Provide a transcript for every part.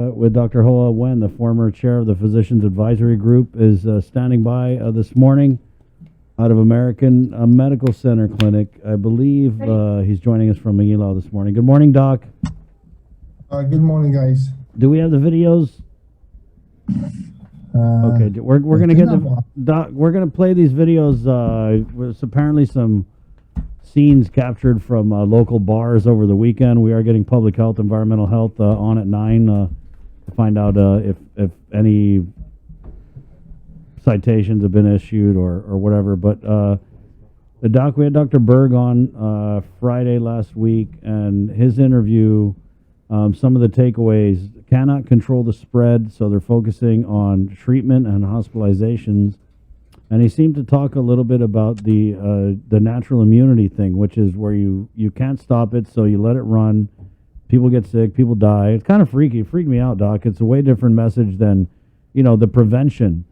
With Dr. Hoa Nguyen, the former chair of the Physicians Advisory Group, is standing by this morning out of American Medical Center Clinic. I believe he's joining us from Manila this morning. Good morning, Doc. Good morning, guys. Do we have the videos? Okay, we're gonna get the Doc. We're gonna play these videos. With apparently some scenes captured from local bars over the weekend. We are getting public health, environmental health on at 9 to find out if any citations have been issued or whatever. But we had Dr. Berg on Friday last week, and his interview. Some of the takeaways: cannot control the spread, so they're focusing on treatment and hospitalizations. And he seemed to talk a little bit about the natural immunity thing, which is where you can't stop it, so you let it run. People get sick, people die. It's kind of freaky. It freaked me out, Doc. It's a way different message than, the prevention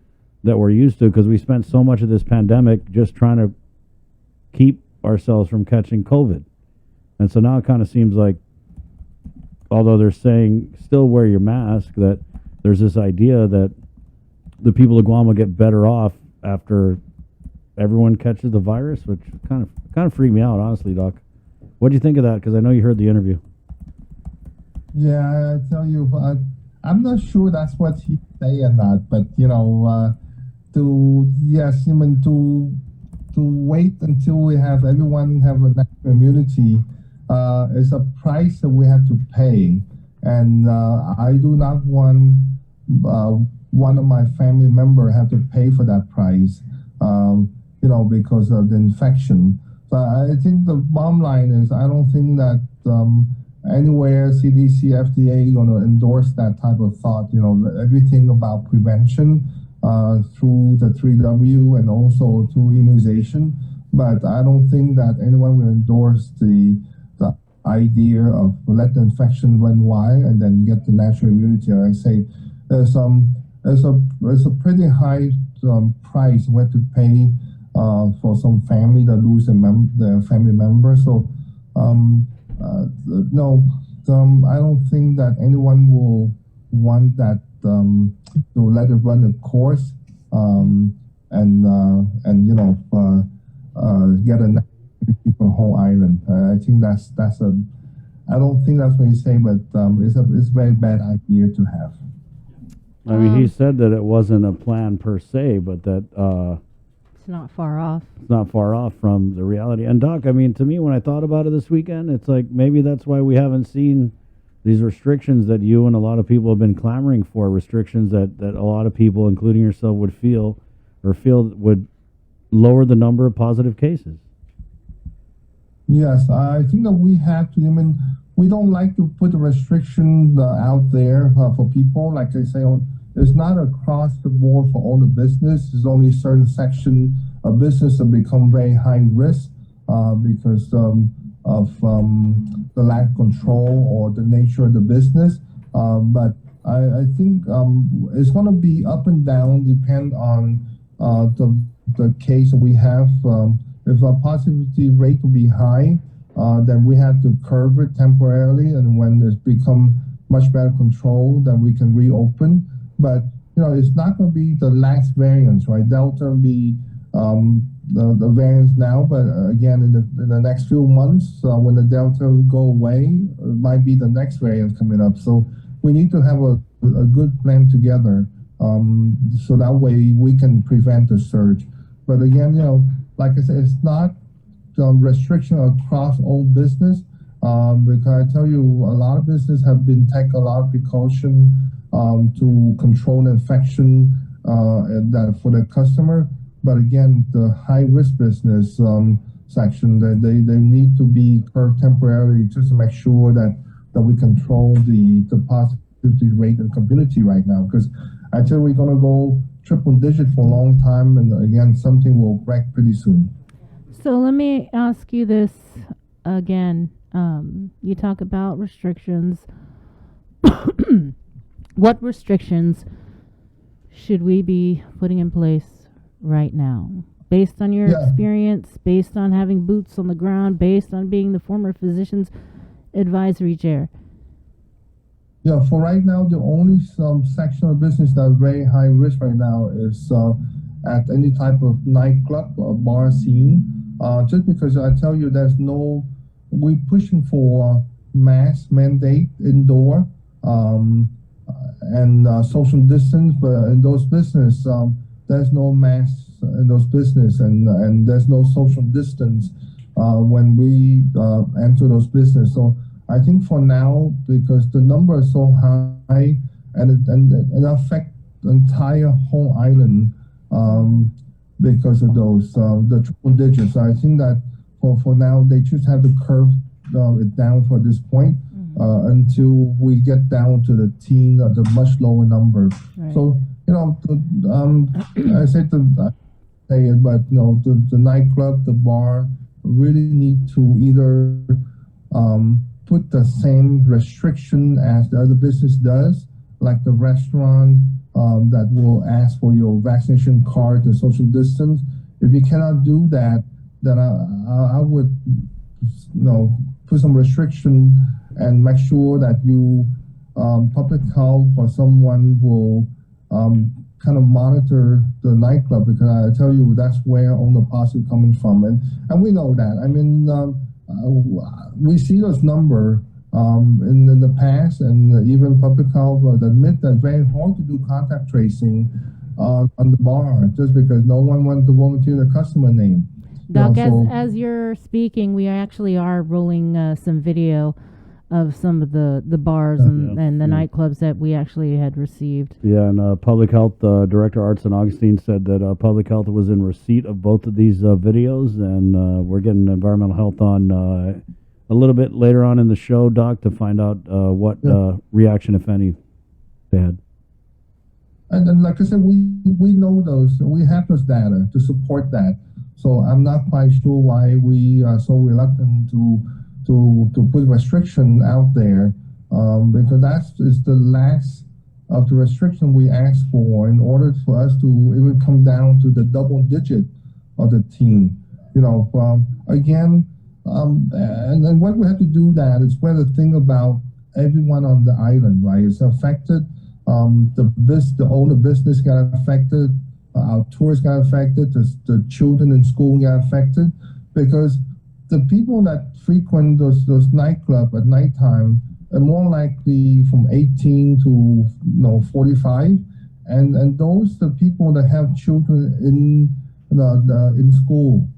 that we're used to, because we spent so much of this pandemic just trying to keep ourselves from catching COVID. And so now it kind of seems like, although they're saying still wear your mask, that there's this idea that the people of Guam will get better off after everyone catches the virus, which kind of freaked me out, honestly, Doc. What do you think of that? Because I know you heard the interview. Yeah, I tell you, I'm not sure that's what he say or not, but to wait until we have everyone have a natural immunity is a price that we have to pay, and I do not want one of my family member have to pay for that price, because of the infection. So I think the bottom line is I don't think that anywhere CDC, FDA going to endorse that type of thought. Everything about prevention through the 3W and also through immunization. But I don't think that anyone will endorse the idea of let the infection run wild and then get the natural immunity. Like I say, there's a pretty high price we have to pay for some family that lose their family member. So no, I don't think that anyone will want that to let it run a course and get a for the whole island. I think that's I don't think that's what you say, but it's a very bad idea to have. I mean, he said that it wasn't a plan per se, but that it's not far off. It's not far off from the reality. And Doc, I mean, to me, when I thought about it this weekend, it's like maybe that's why we haven't seen these restrictions that you and a lot of people have been clamoring for. Restrictions that a lot of people, including yourself, would feel would lower the number of positive cases. Yes, I think that we have to. I mean, we don't like to put a restriction out there for people. Like I say, it's not across the board for all the business. There's only a certain section of business that become very high risk because of the lack of control or the nature of the business. But I think it's going to be up and down, depend on the case we have. If our positivity rate will be high, then we have to curb it temporarily, and when it's become much better control, then we can reopen. But it's not going to be the last variant, right? Delta will be the variants now, but again, in the next few months, when the Delta will go away, it might be the next variant coming up. So we need to have a good plan together, so that way we can prevent the surge. But again, like I said, it's not restriction across all business, because I tell you, a lot of business have been taking a lot of precaution to control the infection and that for the customer. But again, the high risk business section, they need to be curbed temporarily just to make sure that we control the positivity rate in the community right now. Because I tell you, we're going to go triple digit for a long time, and again, something will break pretty soon. So let me ask you this again. You talk about restrictions. What restrictions should we be putting in place right now? Based on your experience, based on having boots on the ground, based on being the former physician's advisory chair? Yeah, for right now, the only section of business that are very high risk right now is at any type of nightclub or bar scene. Just because I tell you, we're pushing for mask mandate indoor um, and social distance, but in those business, there's no masks in those business, and there's no social distance when we enter those business. So I think for now, because the number is so high and affect the entire whole island because of those the triple digits. I think that for now they just have to curve it down for this point until we get down to the teen or the much lower numbers. Right. So I said to say it, but the nightclub, the bar really need to either put the same restriction as the other business does, like the restaurant that will ask for your vaccination card and social distance. If you cannot do that, then I would put some restriction and make sure that you public health or someone will kind of monitor the nightclub, because I tell you that's where all the positive coming from, and we know that. I mean, we see those number in the past, and even public health admit that it's very hard to do contact tracing on the bar just because no one wanted to volunteer the customer name. Doc, as you're speaking, we actually are rolling some video of some of the bars and the nightclubs that we actually had received. Yeah, and Public Health Director Art St. Augustine said that Public Health was in receipt of both of these videos, and we're getting environmental health on a little bit later on in the show, Doc, to find out what reaction, if any, they had. And then, like I said, we know those, we have those data to support that. So I'm not quite sure why we are so reluctant to put restriction out there, because that is the last of the restriction we asked for in order for us to even come down to the double digit of the teen. Again, and then what we have to do that is where the thing about everyone on the island, right, is affected. The owner business got affected. Our tourists got affected. The children in school got affected, because the people that frequent those nightclubs at nighttime are more likely from 18 to 45, and those the people that have children in school.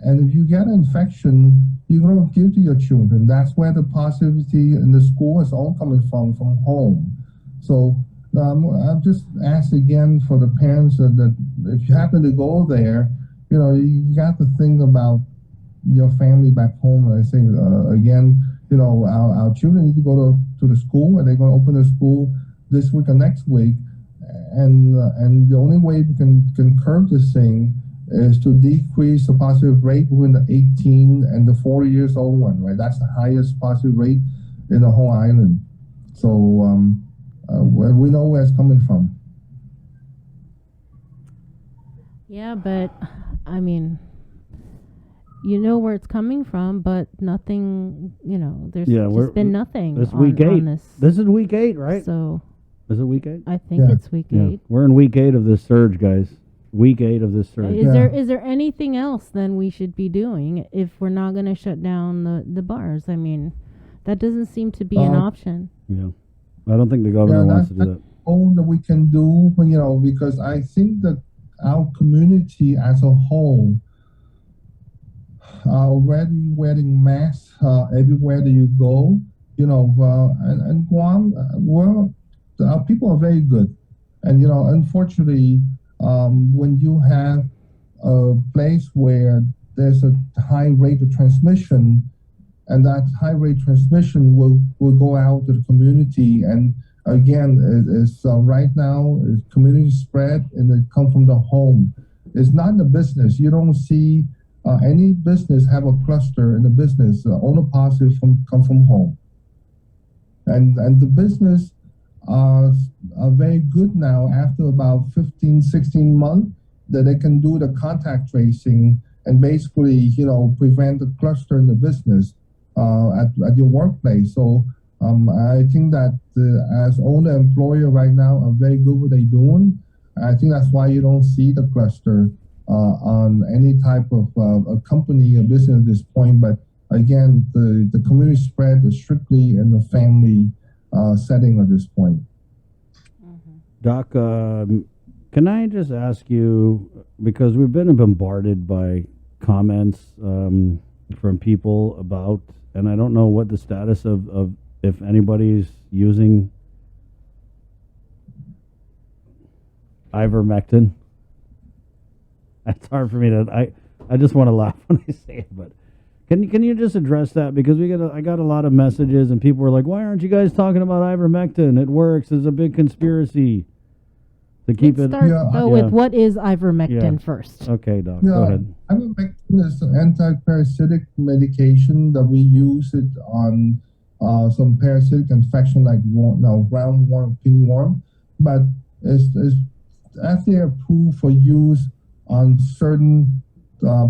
And if you get an infection, you're going to give to your children. That's where the positivity in the school is all coming from home. So I've just asked again for the parents that if you happen to go there, you got to think about your family back home. And I say again, our children need to go to the school, and they're going to open the school this week or next week, and the only way we can curb this thing is to decrease the positive rate between the 18 and the 40 years old one, right? That's the highest positive rate in the whole island. So we know where it's coming from. Yeah, but I mean, you know where it's coming from, but nothing, there's just been nothing this week 8. on this. This is week 8, right? So is it week 8? I think it's week 8. We're in week 8 of this surge, guys. Week 8 of this surge. Is there anything else then we should be doing if we're not going to shut down the bars? I mean, that doesn't seem to be an option. Yeah, I don't think the governor wants to do that. All that we can do, because I think that our community as a whole are already wearing masks everywhere that you go. And Guam, our people are very good, and unfortunately, when you have a place where there's a high rate of transmission, and that high rate transmission will go out to the community, and again, it's right now is community spread, and it comes from the home. It's not the business. You don't see any business have a cluster in the business. All the positives come from home, and the business are very good now after about 15, 16 months that they can do the contact tracing and basically, prevent the cluster in the business at your workplace. So I think that as owner employer right now are very good what they're doing. I think that's why you don't see the cluster on any type of a company or business at this point. But again, the community spread is strictly in the family setting at this point. Doc, can I just ask you, because we've been bombarded by comments from people about, and I don't know what the status of if anybody's using Ivermectin. It's hard for me to. I just want to laugh when I say it, but can you just address that, because I got a lot of messages and people were like, why aren't you guys talking about Ivermectin? It works. It's a big conspiracy to keep Let's it. start with what is ivermectin first. Okay, Doc, go ahead. Ivermectin is an antiparasitic medication that we use it on some parasitic infection like roundworm, pinworm, but it's FDA approved for use on certain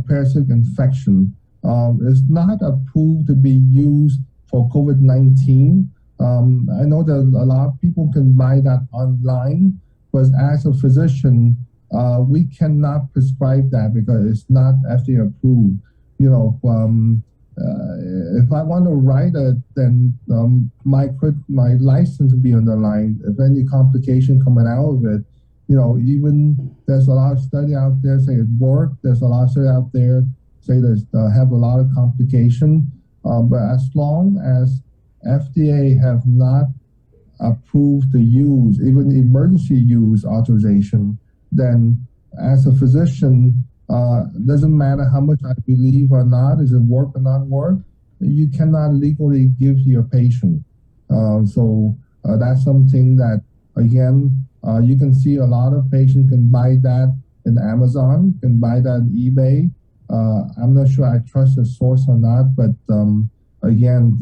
parasitic infection. It's not approved to be used for COVID-19. I know that a lot of people can buy that online, but as a physician, we cannot prescribe that because it's not FDA approved. If I want to write it, then my license will be on the line. If any complication coming out of it, even there's a lot of study out there say it worked. There's a lot of study out there say there's have a lot of complication. But as long as FDA have not approved the use, even emergency use authorization, then as a physician, doesn't matter how much I believe or not, is it work or not work, you cannot legally give to your patient. So that's something that, again, you can see a lot of patients can buy that in Amazon, can buy that on eBay. I'm not sure I trust the source or not, but again,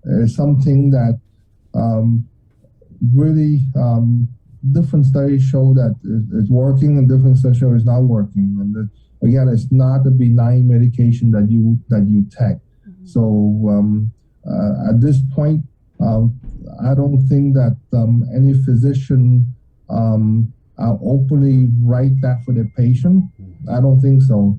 it's something that really different studies show that it's working and different studies show it's not working. And again, it's not a benign medication that you take. Mm-hmm. So at this point, I don't think that any physician openly write that for their patient. I don't think so,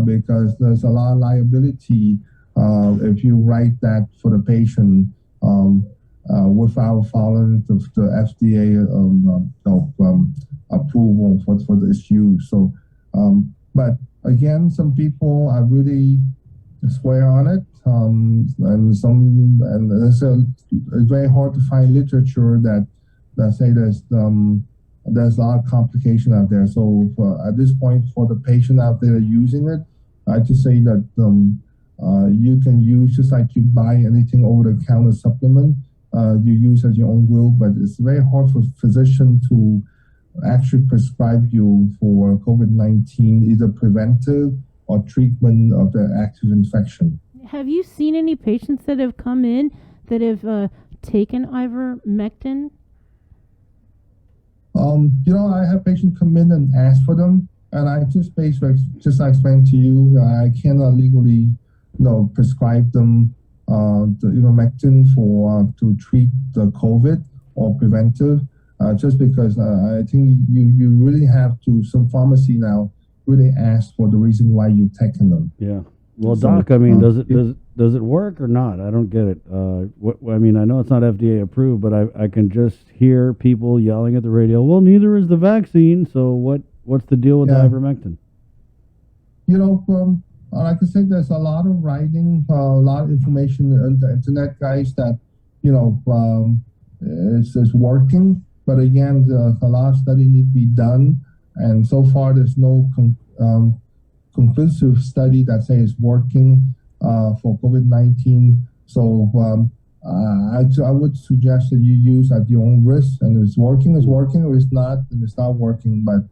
because there's a lot of liability if you write that for the patient without following the FDA approval for this use. So, but again, some people are really swear on it, and it's very hard to find literature that say there's a lot of complication out there. So at this point, for the patient out there using it, I just say that you can use just like you buy anything over the counter supplement. You use at your own will, but it's very hard for physician to actually prescribe you for COVID-19, either preventive or treatment of the active infection. Have you seen any patients that have come in that have taken ivermectin? I have patients come in and ask for them, and I just I explained to you, I cannot legally, prescribe them the ivermectin to treat the COVID or preventive, just because I think you really have to, some pharmacy now really ask for the reason why you're taking them. Yeah. Well, Doc, I mean, does it work or not? I don't get it. I mean, I know it's not FDA approved, but I can just hear people yelling at the radio, well, neither is the vaccine, so what's the deal with the ivermectin? Like I said, there's a lot of writing, a lot of information on the internet, guys, that, it's working. But again, a lot of study need to be done. And so far, there's no conclusive study that says it's working for COVID-19. So I would suggest that you use at your own risk. And if it's working, it's working. If it's not, then it's not working. But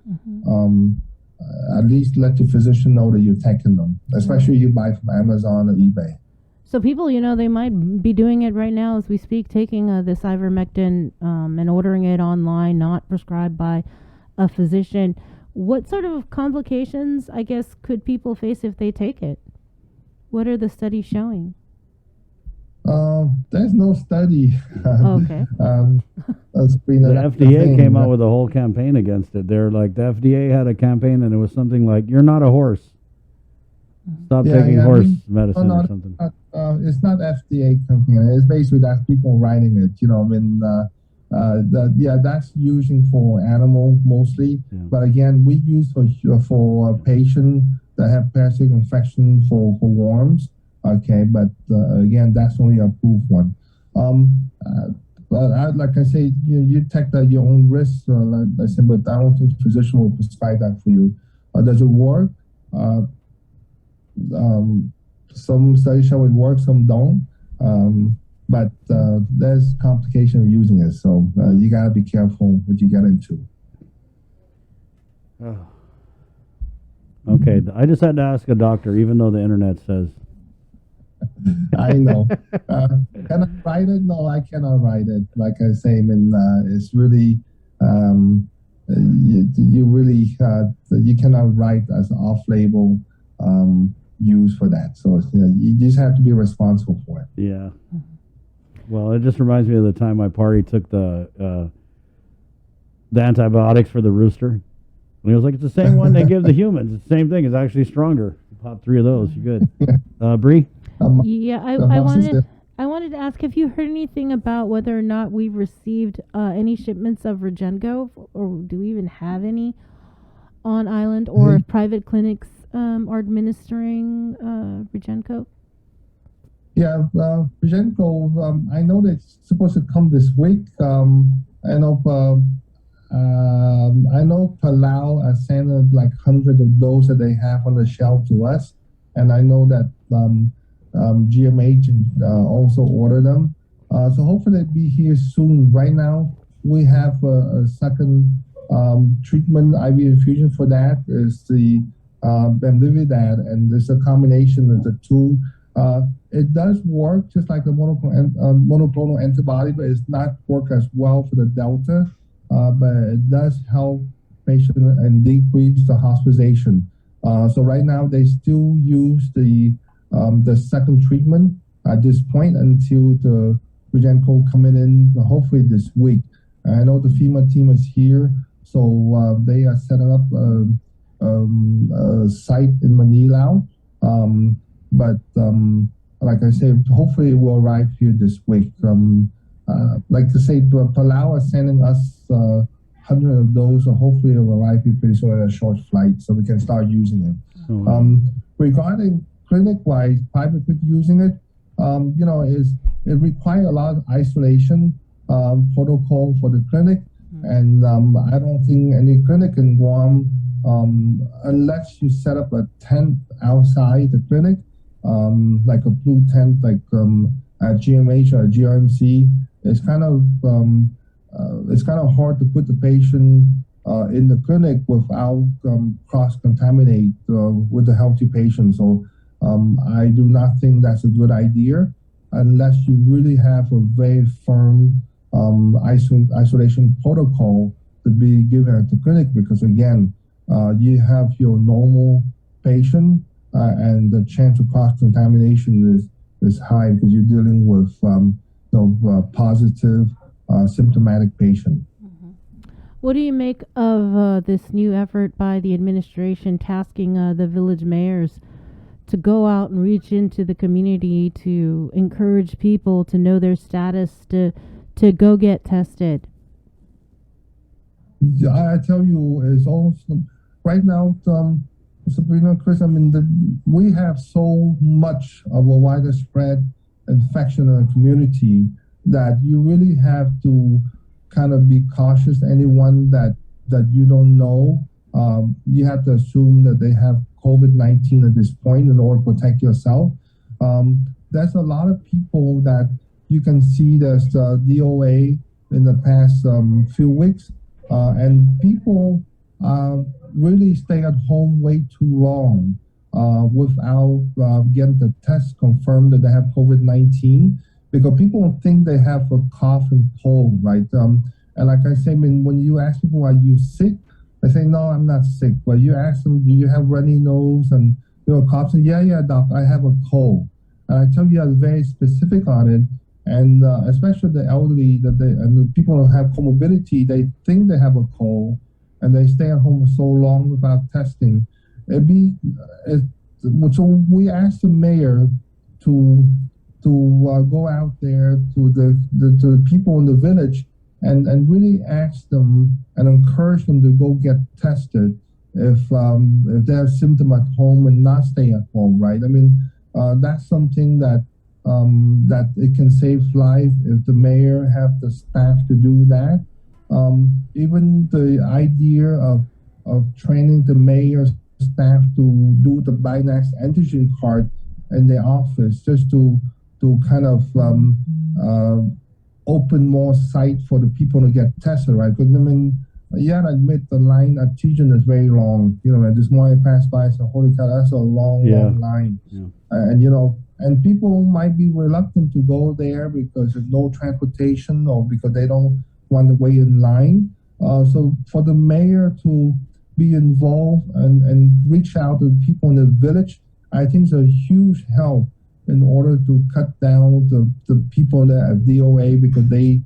at least let the physician know that you're taking them, especially you buy from Amazon or eBay. So people, they might be doing it right now as we speak, taking this ivermectin and ordering it online, not prescribed by a physician. What sort of complications, I guess, could people face if they take it? What are the studies showing? There's no study. Okay. Sabrina, The that's FDA thing. came out with a whole campaign against it. They're like, the FDA had a campaign, and it was something like, "You're not a horse. Stop taking I horse mean, medicine," or something. it's not FDA company. It's basically that's people writing it. You know, I mean, that's using for animal mostly. Yeah. But again, we use for a patient that have parasitic infection for worms. Okay, but again, that's only approved one. But like I say, you take that your own risk. Like I said, but I don't think physician will prescribe that for you. Does it work? Some studies show it works, some don't. But there's complication of using it, so you gotta be careful what you get into. Oh. Okay, I just had to ask a doctor, even though the internet says. I know. Can I write it? No, I cannot write it. Like I say, I mean, it's really you really you cannot write as off-label use for that. So you just have to be responsible for it. Yeah. Well, it just reminds me of the time my party took the antibiotics for the rooster. And he was like, "It's the same one they give the humans. It's the same thing. It's actually stronger." Pop 3 of those. You're good. Bree? Yeah, I wanted to ask, have you heard anything about whether or not we've received any shipments of Regenco, or do we even have any on island, or if private clinics are administering Regenco? Yeah, Regenco, I know that it's supposed to come this week. I know Palau has sent like hundreds of those that they have on the shelf to us, and I know that GMH also ordered them. So hopefully they'll be here soon. Right now, we have a second treatment IV infusion for that. Is the Bemlividad, and there's a combination of the two. It does work just like the monoclonal antibody, but it's not work as well for the Delta. But it does help patient and decrease the hospitalization. So right now they still use the second treatment at this point until the Regenco coming in hopefully this week. I know the FEMA team is here, so they are setting up a site in Manila. But like I said, hopefully it will arrive here this week. Like to say, Palau is sending us 100 of those, so hopefully it will arrive here pretty soon at a short flight, so we can start using it. Regarding clinic-wise, private clinic using it, it requires a lot of isolation protocol for the clinic, and I don't think any clinic in Guam, unless you set up a tent outside the clinic, like a blue tent, like at GMH or GRMC, it's kind of hard to put the patient in the clinic without cross-contaminate with the healthy patient. So I do not think that's a good idea unless you really have a very firm isolation protocol to be given at the clinic, because again, you have your normal patient and the chance of cross-contamination is high because you're dealing with positive symptomatic patient. What do you make of this new effort by the administration tasking the village mayors to go out and reach into the community to encourage people to know their status, to go get tested? I tell you, it's also right now, Sabrina, Chris, I mean, we have so much of a widespread infection in the community that you really have to kind of be cautious. Anyone that you don't know, you have to assume that they have COVID-19 at this point in order to protect yourself. There's a lot of people that you can see there's DOA in the past few weeks, and people really stay at home way too long without getting the test confirmed that they have COVID-19, because people think they have a cough and cold, right? And like I say, I mean, when you ask people, are you sick? They say, no, I'm not sick. But you ask them, do you have runny nose and coughs? Yeah, doc, I have a cold. And I tell you, I'm very specific on it. And especially the elderly, and the people who have comorbidity, they think they have a cold, and they stay at home for so long without testing. It, so we asked the mayor to go out there to the people in the village and really ask them and encourage them to go get tested if they have symptom at home and not stay at home, right? I mean, that's something that it can save life if the mayor have the staff to do that. Even the idea of training the mayor's staff to do the Binax antigen card in the office, just to kind of open more site for the people to get tested, right? Because I mean, yeah, I admit the line at Tijan is very long. You know, and this morning I passed by, I said, holy cow, that's a long line. Yeah. And you know, and people might be reluctant to go there because there's no transportation or because they don't want to wait in line. So for the mayor to be involved and reach out to people in the village, I think is a huge help in order to cut down the people that have DOA because they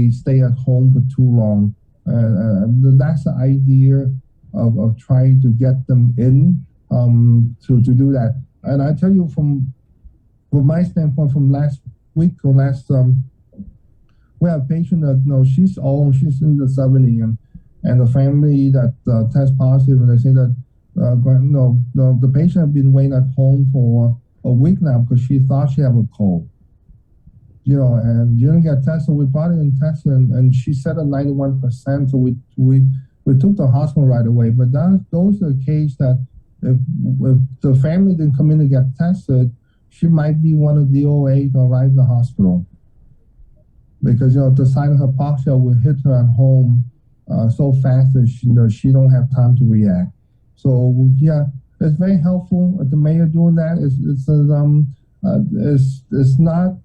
stay at home for too long. That's the idea of trying to get them in to do that. And I tell you from my standpoint, from last week or last, we have a patient that she's in the 70s and the family that test positive, and they say that the patient had been waiting at home for a week now because she thought she had a cold. You know, and you didn't get tested. We brought her in tested, and she said at 91%. So we took the hospital right away. But those are the case that if the family didn't come in to get tested, she might be one of the DOA to arrive in the hospital because the sinus hypoxia will hit her at home so fast that she don't have time to react. So yeah, it's very helpful. The mayor doing that it's not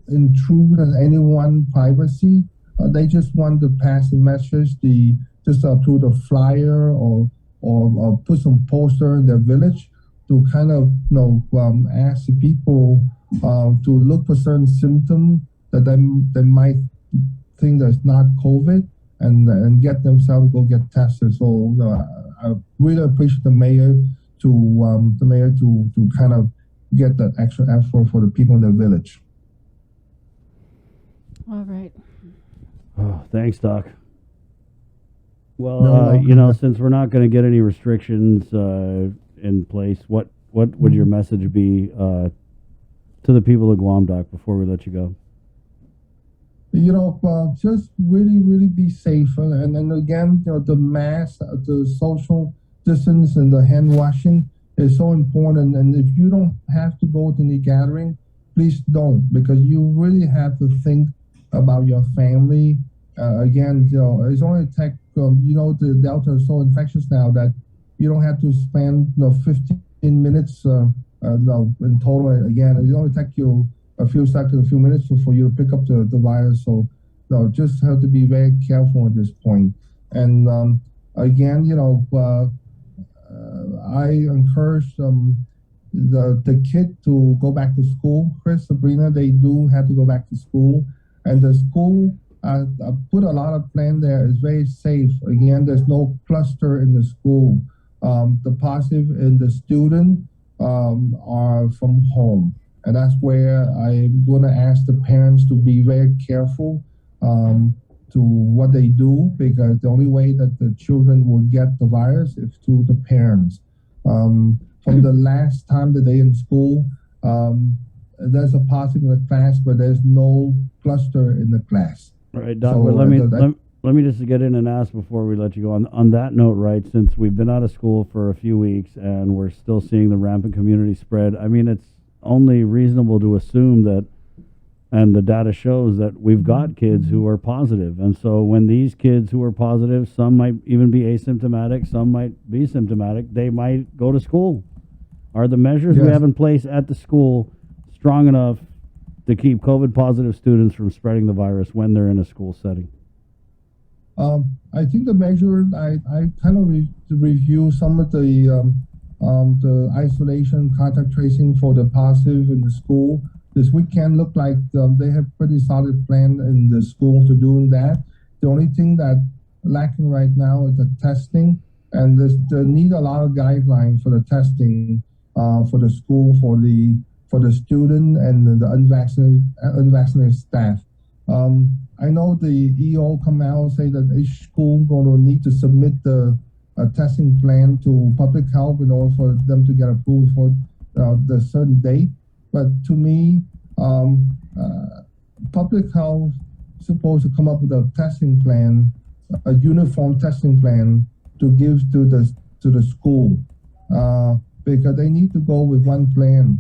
intrude on anyone's privacy. They just want to pass the message, just through the flyer or put some poster in their village to kind of ask the people to look for certain symptoms that they might think that's not COVID and get themselves to go get tested. So I really appreciate the mayor to kind of get that extra effort for the people in the village. All right. Oh, thanks, Doc. Well, since we're not going to get any restrictions in place, what would your message be to the people of Guam, Doc, before we let you go? Just really, really be safe. And then again, the mask, the social distance, and the hand washing is so important. And if you don't have to go to any gathering, please don't, because you really have to think about your family. Again, it's only tech. The Delta is so infectious now that you don't have to spend 15 minutes in total. Again, it only take you a few seconds, a few minutes for you to pick up the virus. So just have to be very careful at this point. And again, I encourage the kid to go back to school. Chris, Sabrina, they do have to go back to school. And the school, I put a lot of plan there. It's very safe. Again, there's no cluster in the school. The positive in the student are from home. And that's where I'm going to ask the parents to be very careful to what they do, because the only way that the children will get the virus is through the parents. From the last time that they in school, there's a positive in the class, but there's no cluster in the class. All right, Doc, but let me just get in and ask before we let you go. On that note, right, since we've been out of school for a few weeks and we're still seeing the rampant community spread, I mean, it's only reasonable to assume that, and the data shows that we've got kids who are positive. And so when these kids who are positive, some might even be asymptomatic, some might be symptomatic, they might go to school. Are the measures we have in place at the school strong enough to keep COVID positive students from spreading the virus when they're in a school setting? I think the measure, I kind of review some of the the isolation, contact tracing for the positive in the school. This weekend looked like they have pretty solid plan in the school to doing that. The only thing that lacking right now is the testing, and they need a lot of guidelines for the testing for the school, for the student and the unvaccinated staff. I know the EO come out and say that each school going to need to submit the testing plan to public health in order for them to get approved for the certain date. But to me, public health is supposed to come up with a testing plan, a uniform testing plan to give to the school, because they need to go with one plan,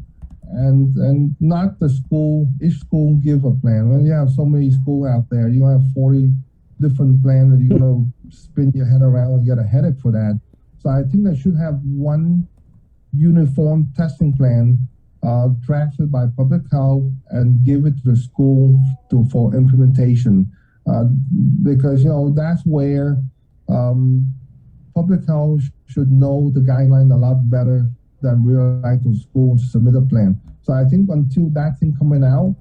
and not the school. Each school give a plan. When you have so many schools out there, you have 40 different plans that you're gonna spin your head around and get a headache for that. So I think they should have one uniform testing plan drafted by public health and give it to the school for implementation, because that's where public health should know the guideline a lot better than we are like to school to submit a plan. So I think until that thing coming out,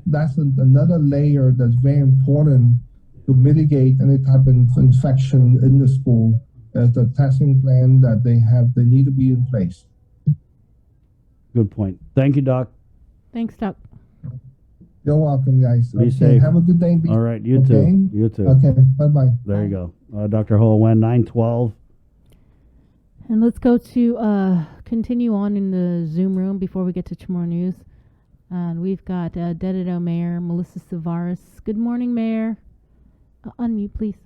that's another layer that's very important to mitigate any type of infection in the school, as the testing plan that they need to be in place. Good point. Thank you, Doc. Thanks, Doc. You're welcome, guys. Be safe. Have a good day. All right, you okay? too. You too. Okay, bye-bye. There you go. Dr. Hoa Nguyen, 912. And let's go to continue on in the Zoom room before we get to tomorrow news. And we've got Dededo Mayor Melissa Savaris. Good morning, Mayor. Unmute, please.